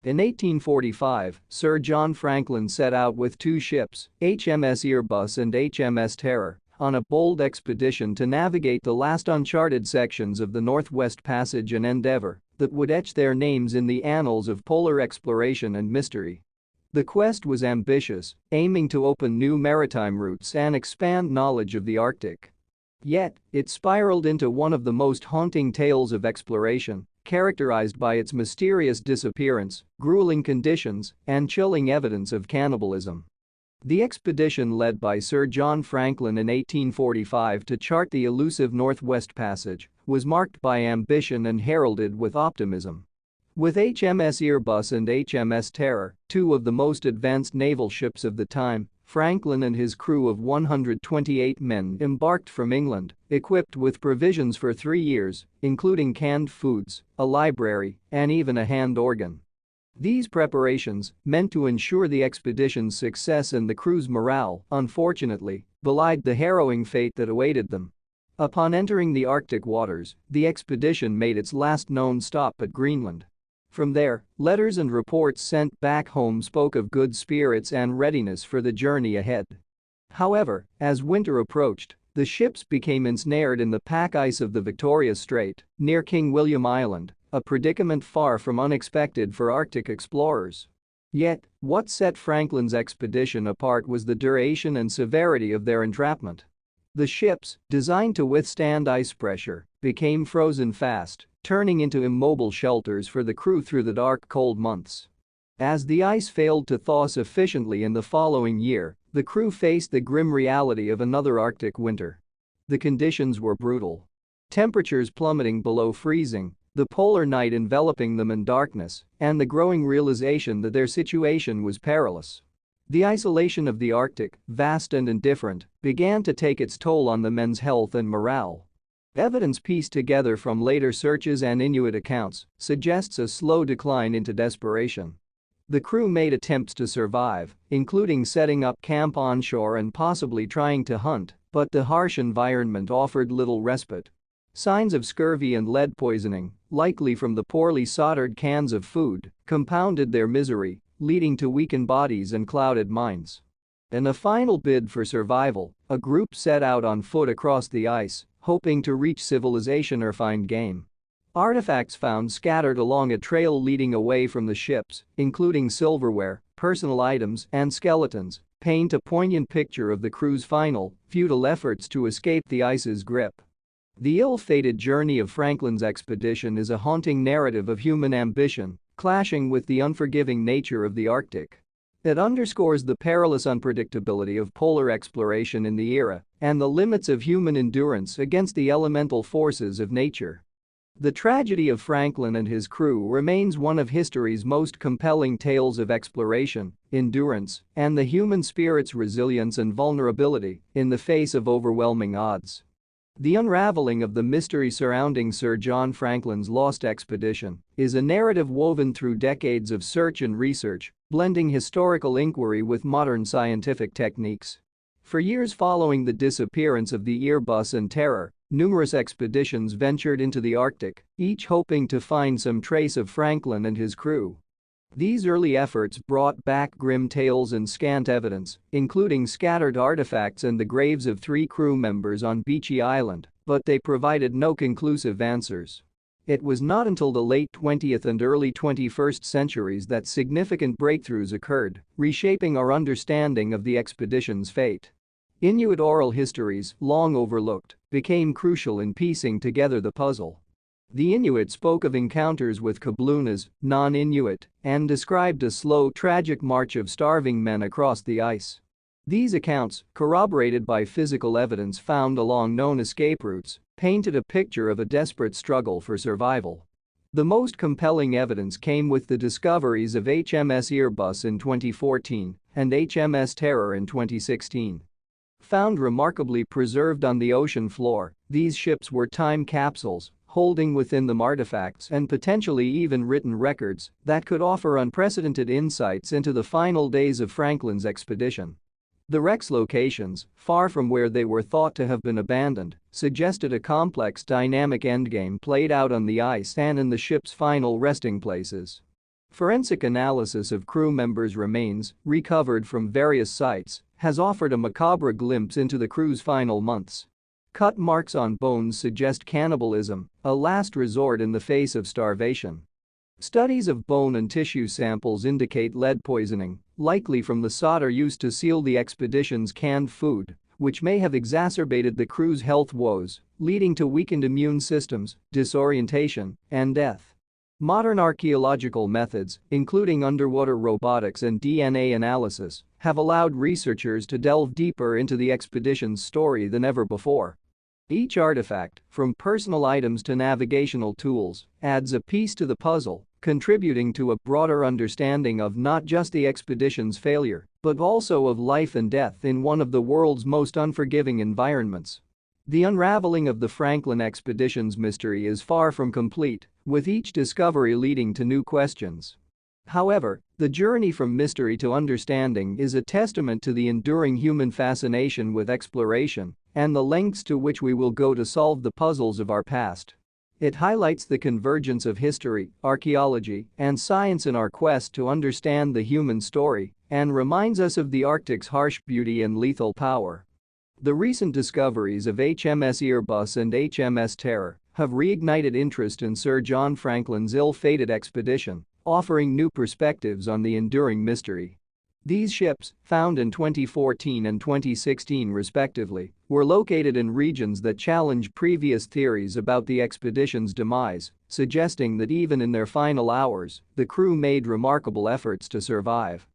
In 1845, Sir John Franklin set out with two ships, HMS Erebus and HMS Terror, on a bold expedition to navigate the last uncharted sections of the Northwest Passage, an endeavor that would etch their names in the annals of polar exploration and mystery. The quest was ambitious, aiming to open new maritime routes and expand knowledge of the Arctic. Yet, it spiraled into one of the most haunting tales of exploration, characterized by its mysterious disappearance, grueling conditions, and chilling evidence of cannibalism. The expedition led by Sir John Franklin in 1845 to chart the elusive Northwest Passage was marked by ambition and heralded with optimism. With HMS Erebus and HMS Terror, two of the most advanced naval ships of the time, Franklin and his crew of 128 men embarked from England, equipped with provisions for 3 years, including canned foods, a library, and even a hand organ. These preparations, meant to ensure the expedition's success and the crew's morale, unfortunately, belied the harrowing fate that awaited them. Upon entering the Arctic waters, the expedition made its last known stop at Greenland. From there, letters and reports sent back home spoke of good spirits and readiness for the journey ahead. However, as winter approached, the ships became ensnared in the pack ice of the Victoria Strait, near King William Island, a predicament far from unexpected for Arctic explorers. Yet, what set Franklin's expedition apart was the duration and severity of their entrapment. The ships, designed to withstand ice pressure, became frozen fast, turning into immobile shelters for the crew through the dark, cold months. As the ice failed to thaw sufficiently in the following year, the crew faced the grim reality of another Arctic winter. The conditions were brutal. Temperatures plummeting below freezing, the polar night enveloping them in darkness, and the growing realization that their situation was perilous. The isolation of the Arctic, vast and indifferent, began to take its toll on the men's health and morale. Evidence pieced together from later searches and Inuit accounts suggests a slow decline into desperation. The crew made attempts to survive, including setting up camp onshore and possibly trying to hunt, but the harsh environment offered little respite. Signs of scurvy and lead poisoning, likely from the poorly soldered cans of food, compounded their misery, leading to weakened bodies and clouded minds. In a final bid for survival, a group set out on foot across the ice, hoping to reach civilization or find game. Artifacts found scattered along a trail leading away from the ships, including silverware, personal items, and skeletons, paint a poignant picture of the crew's final, futile efforts to escape the ice's grip. The ill-fated journey of Franklin's expedition is a haunting narrative of human ambition, clashing with the unforgiving nature of the Arctic. It underscores the perilous unpredictability of polar exploration in the era and the limits of human endurance against the elemental forces of nature. The tragedy of Franklin and his crew remains one of history's most compelling tales of exploration, endurance, and the human spirit's resilience and vulnerability in the face of overwhelming odds. The unraveling of the mystery surrounding Sir John Franklin's lost expedition is a narrative woven through decades of search and research, blending historical inquiry with modern scientific techniques. For years following the disappearance of the Erebus and Terror, numerous expeditions ventured into the Arctic, each hoping to find some trace of Franklin and his crew. These early efforts brought back grim tales and scant evidence, including scattered artifacts and the graves of 3 crew members on Beechey Island, but they provided no conclusive answers. It was not until the late 20th and early 21st centuries that significant breakthroughs occurred, reshaping our understanding of the expedition's fate. Inuit oral histories, long overlooked, became crucial in piecing together the puzzle. The Inuit spoke of encounters with kablunas, non-Inuit, and described a slow, tragic march of starving men across the ice. These accounts, corroborated by physical evidence found along known escape routes, painted a picture of a desperate struggle for survival. The most compelling evidence came with the discoveries of HMS Erebus in 2014 and HMS Terror in 2016. Found remarkably preserved on the ocean floor, these ships were time capsules, holding within them artifacts and potentially even written records that could offer unprecedented insights into the final days of Franklin's expedition. The wrecks' locations, far from where they were thought to have been abandoned, suggested a complex dynamic endgame played out on the ice and in the ship's final resting places. Forensic analysis of crew members' remains, recovered from various sites, has offered a macabre glimpse into the crew's final months. Cut marks on bones suggest cannibalism, a last resort in the face of starvation. Studies of bone and tissue samples indicate lead poisoning, likely from the solder used to seal the expedition's canned food, which may have exacerbated the crew's health woes, leading to weakened immune systems, disorientation, and death. Modern archaeological methods, including underwater robotics and DNA analysis, have allowed researchers to delve deeper into the expedition's story than ever before. Each artifact, from personal items to navigational tools, adds a piece to the puzzle, contributing to a broader understanding of not just the expedition's failure, but also of life and death in one of the world's most unforgiving environments. The unraveling of the Franklin expedition's mystery is far from complete, with each discovery leading to new questions. However, the journey from mystery to understanding is a testament to the enduring human fascination with exploration and the lengths to which we will go to solve the puzzles of our past. It highlights the convergence of history, archaeology, and science in our quest to understand the human story and reminds us of the Arctic's harsh beauty and lethal power. The recent discoveries of HMS Erebus and HMS Terror have reignited interest in Sir John Franklin's ill-fated expedition, offering new perspectives on the enduring mystery. These ships, found in 2014 and 2016 respectively, were located in regions that challenge previous theories about the expedition's demise, suggesting that even in their final hours, the crew made remarkable efforts to survive.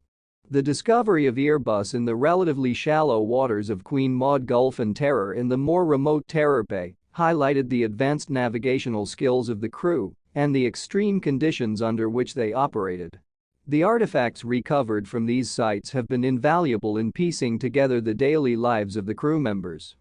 The discovery of Erebus in the relatively shallow waters of Queen Maud Gulf and Terror in the more remote Terror Bay highlighted the advanced navigational skills of the crew and the extreme conditions under which they operated. The artifacts recovered from these sites have been invaluable in piecing together the daily lives of the crew members.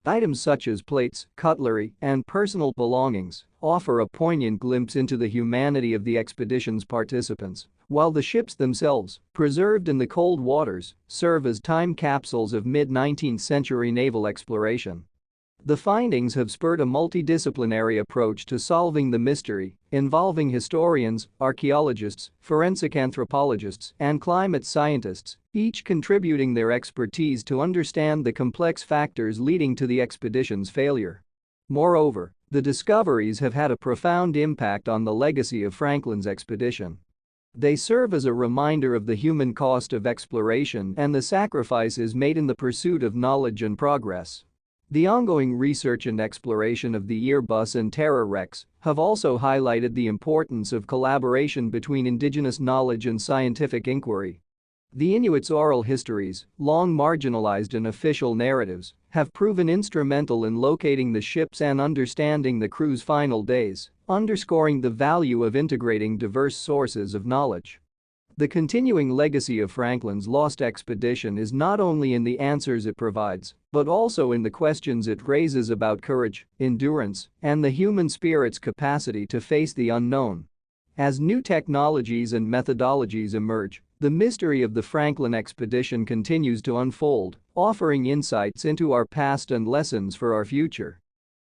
Items such as plates, cutlery, and personal belongings offer a poignant glimpse into the humanity of the expedition's participants, while the ships themselves, preserved in the cold waters, serve as time capsules of mid-19th century naval exploration. The findings have spurred a multidisciplinary approach to solving the mystery, involving historians, archaeologists, forensic anthropologists, and climate scientists, each contributing their expertise to understand the complex factors leading to the expedition's failure. Moreover, the discoveries have had a profound impact on the legacy of Franklin's expedition. They serve as a reminder of the human cost of exploration and the sacrifices made in the pursuit of knowledge and progress. The ongoing research and exploration of the Erebus and Terror wrecks have also highlighted the importance of collaboration between indigenous knowledge and scientific inquiry. The Inuits' oral histories, long marginalized in official narratives, have proven instrumental in locating the ships and understanding the crew's final days, underscoring the value of integrating diverse sources of knowledge. The continuing legacy of Franklin's lost expedition is not only in the answers it provides, but also in the questions it raises about courage, endurance, and the human spirit's capacity to face the unknown. As new technologies and methodologies emerge, the mystery of the Franklin expedition continues to unfold, offering insights into our past and lessons for our future.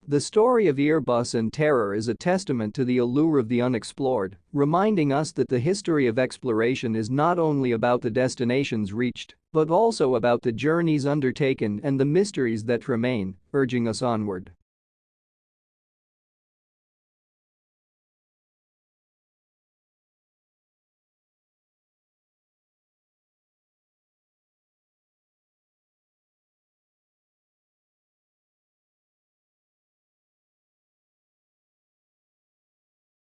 The story of Erebus and Terror is a testament to the allure of the unexplored, reminding us that the history of exploration is not only about the destinations reached, but also about the journeys undertaken and the mysteries that remain, urging us onward.